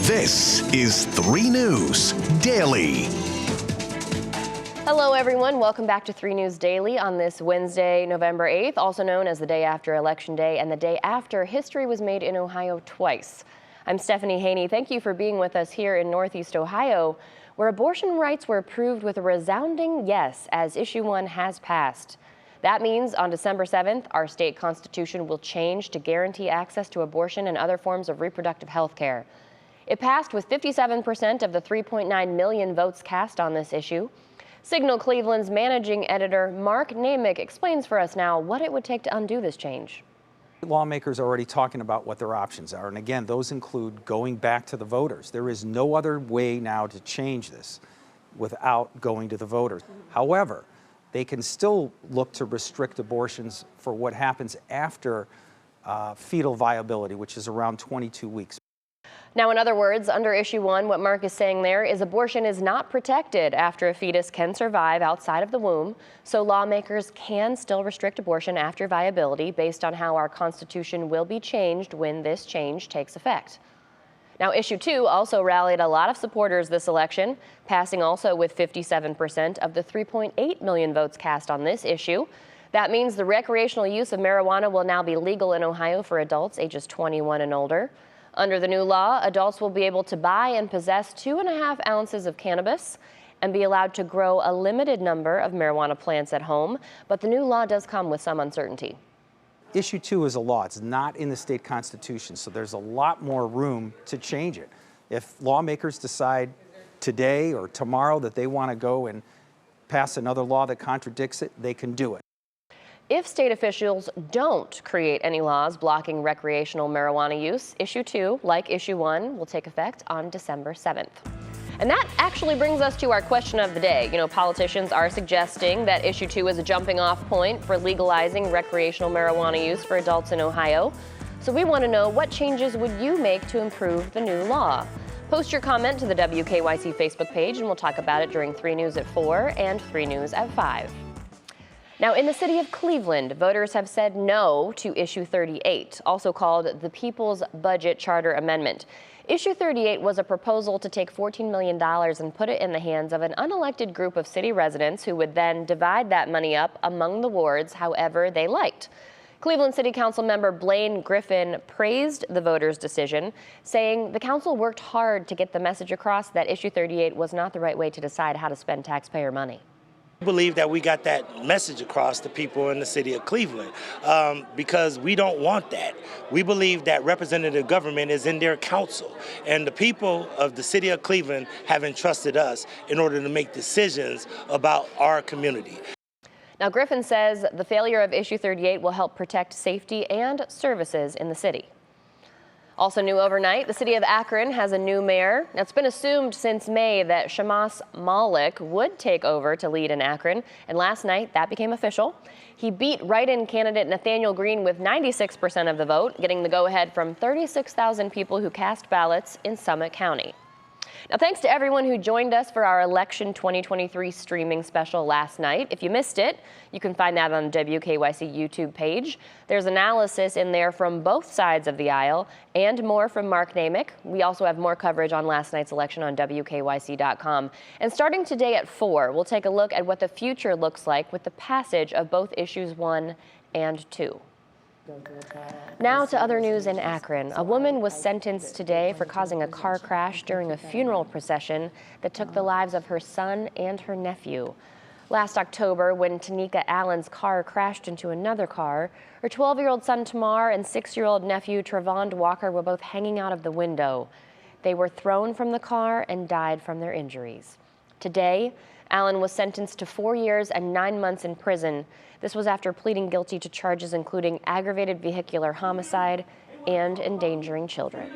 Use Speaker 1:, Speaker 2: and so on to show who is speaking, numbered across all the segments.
Speaker 1: This is 3 News Daily.
Speaker 2: Hello, everyone. Welcome back to 3 News Daily on this Wednesday, November 8th, also known as the day after Election Day and the day after history was made in Ohio twice. I'm Stephanie Haney. Thank you for being with us here in Northeast Ohio, where abortion rights were approved with a resounding yes as Issue 1 has passed. That means on December 7th, our state constitution will change to guarantee access to abortion and other forms of reproductive health care. It passed with 57% of the 3.9 million votes cast on this issue. Signal Cleveland's managing editor Mark Namick explains for us now what it would take to undo this change.
Speaker 3: Lawmakers are already talking about what their options are, and again, those include going back to the voters. There is no other way now to change this without going to the voters. However, they can still look to restrict abortions for what happens after fetal viability, which is around 22 weeks.
Speaker 2: Now, in other words, under Issue 1, what Mark is saying there is abortion is not protected after a fetus can survive outside of the womb, so lawmakers can still restrict abortion after viability based on how our Constitution will be changed when this change takes effect. Now, Issue 2 also rallied a lot of supporters this election, passing also with 57% of the 3.8 million votes cast on this issue. That means the recreational use of marijuana will now be legal in Ohio for adults ages 21 and older. Under the new law, adults will be able to buy and possess 2.5 ounces of cannabis and be allowed to grow a limited number of marijuana plants at home, but the new law does come with some uncertainty.
Speaker 3: Issue 2 is a law. It's not in the state constitution, so there's a lot more room to change it. If lawmakers decide today or tomorrow that they want to go and pass another law that contradicts it, they can do it.
Speaker 2: If state officials don't create any laws blocking recreational marijuana use, Issue 2, like Issue 1, will take effect on December 7th. And that actually brings us to our question of the day. You know, politicians are suggesting that Issue 2 is a jumping off point for legalizing recreational marijuana use for adults in Ohio. So we want to know, what changes would you make to improve the new law? Post your comment to the WKYC Facebook page and we'll talk about it during 3 News at 4 and 3 News at 5. Now, in the city of Cleveland, voters have said no to Issue 38, also called the People's Budget Charter Amendment. Issue 38 was a proposal to take $14 million and put it in the hands of an unelected group of city residents who would then divide that money up among the wards however they liked. Cleveland City Council member Blaine Griffin praised the voters' decision, saying the council worked hard to get the message across that Issue 38 was not the right way to decide how to spend taxpayer money.
Speaker 4: I believe that we got that message across to people in the city of Cleveland because we don't want that. We believe that representative government is in their council, and the people of the city of Cleveland have entrusted us in order to make decisions about our community.
Speaker 2: Now, Griffin says the failure of Issue 38 will help protect safety and services in the city. Also new overnight, the city of Akron has a new mayor. Now, it's been assumed since May that Shamas Malik would take over to lead in Akron, and last night that became official. He beat write-in candidate Nathaniel Green with 96% of the vote, getting the go-ahead from 36,000 people who cast ballots in Summit County. Now, thanks to everyone who joined us for our Election 2023 streaming special last night. If you missed it, you can find that on the WKYC YouTube page. There's analysis in there from both sides of the aisle and more from Mark Namick. We also have more coverage on last night's election on WKYC.com. And starting today at 4, we'll take a look at what the future looks like with the passage of both Issues 1 and 2. Now to other news in Akron. A woman was sentenced today for causing a car crash during a funeral procession that took the lives of her son and her nephew. Last October, when Tanika Allen's car crashed into another car, her 12-year-old son Tamar and 6-year-old nephew Trevond Walker were both hanging out of the window. They were thrown from the car and died from their injuries. Today, Allen was sentenced to 4 years and 9 months in prison. This was after pleading guilty to charges including aggravated vehicular homicide and endangering children.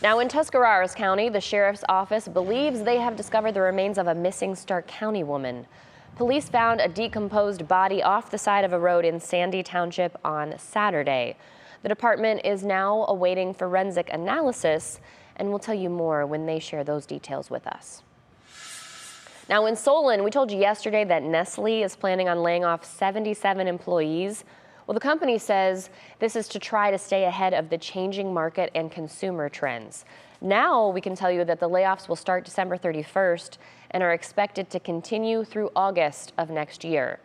Speaker 2: Now, in Tuscarawas County, the sheriff's office believes they have discovered the remains of a missing Stark County woman. Police found a decomposed body off the side of a road in Sandy Township on Saturday. The department is now awaiting forensic analysis, and we'll tell you more when they share those details with us. Now, in Solon, we told you yesterday that Nestle is planning on laying off 77 employees. Well, the company says this is to try to stay ahead of the changing market and consumer trends. Now we can tell you that the layoffs will start December 31st and are expected to continue through August of next year.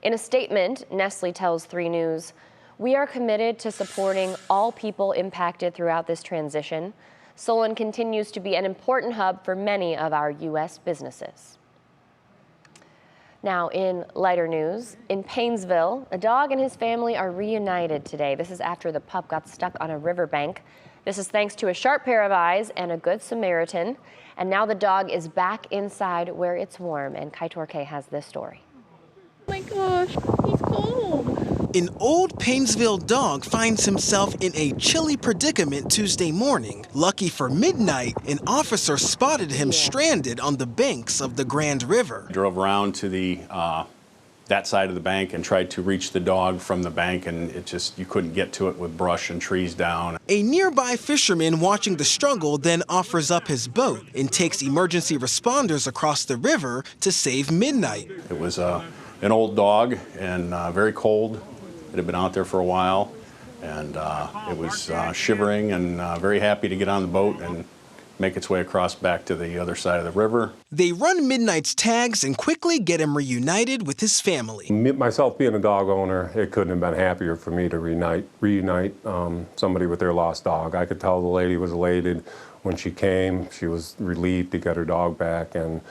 Speaker 2: In a statement, Nestle tells 3 News, "We are committed to supporting all people impacted throughout this transition. Solon continues to be an important hub for many of our U.S. businesses." Now, in lighter news, in Painesville, a dog and his family are reunited today. This is after the pup got stuck on a riverbank. This is thanks to a sharp pair of eyes and a good Samaritan. And now the dog is back inside where it's warm. And Kaitor K has this story.
Speaker 5: Oh my gosh, he's cold.
Speaker 6: An old Painesville dog finds himself in a chilly predicament Tuesday morning. Lucky for midnight, an officer spotted him stranded on the banks of the Grand River.
Speaker 7: Drove around to the that side of the bank and tried to reach the dog from the bank, and you couldn't get to it with brush and trees down.
Speaker 6: A nearby fisherman watching the struggle then offers up his boat and takes emergency responders across the river to save Midnight.
Speaker 7: It was an old dog and very cold. It had been out there for a while, and it was shivering and very happy to get on the boat and make its way across back to the other side of the river.
Speaker 6: They run Midnight's tags and quickly get him reunited with his family.
Speaker 8: Myself being a dog owner, it couldn't have been happier for me to reunite somebody with their lost dog. I could tell the lady was elated when she came. She was relieved to get her dog back, and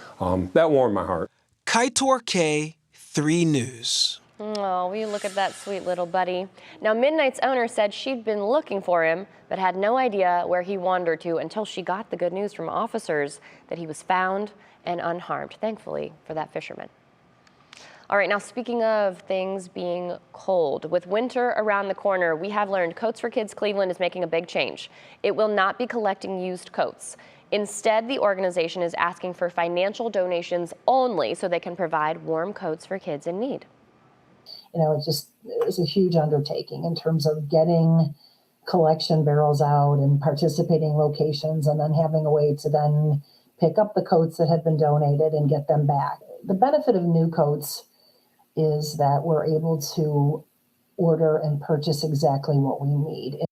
Speaker 8: that warmed my heart.
Speaker 6: Kaitor K, 3 News.
Speaker 2: Oh, will you look at that sweet little buddy. Now, Midnight's owner said she'd been looking for him, but had no idea where he wandered to until she got the good news from officers that he was found and unharmed, thankfully, for that fisherman. All right, now speaking of things being cold, with winter around the corner, we have learned Coats for Kids Cleveland is making a big change. It will not be collecting used coats. Instead, the organization is asking for financial donations only so they can provide warm coats for kids in need.
Speaker 9: You know, it was a huge undertaking in terms of getting collection barrels out and participating locations, and then having a way to then pick up the coats that had been donated and get them back. The benefit of new coats is that we're able to order and purchase exactly what we need.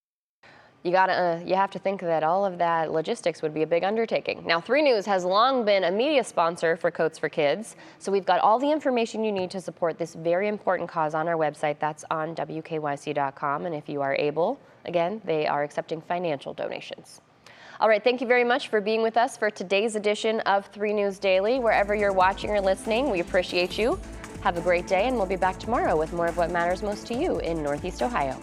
Speaker 2: You have to think that all of that logistics would be a big undertaking. Now, 3 News has long been a media sponsor for Coats for Kids, so we've got all the information you need to support this very important cause on our website. That's on WKYC.com, and if you are able, again, they are accepting financial donations. All right, thank you very much for being with us for today's edition of 3 News Daily. Wherever you're watching or listening, we appreciate you. Have a great day, and we'll be back tomorrow with more of what matters most to you in Northeast Ohio.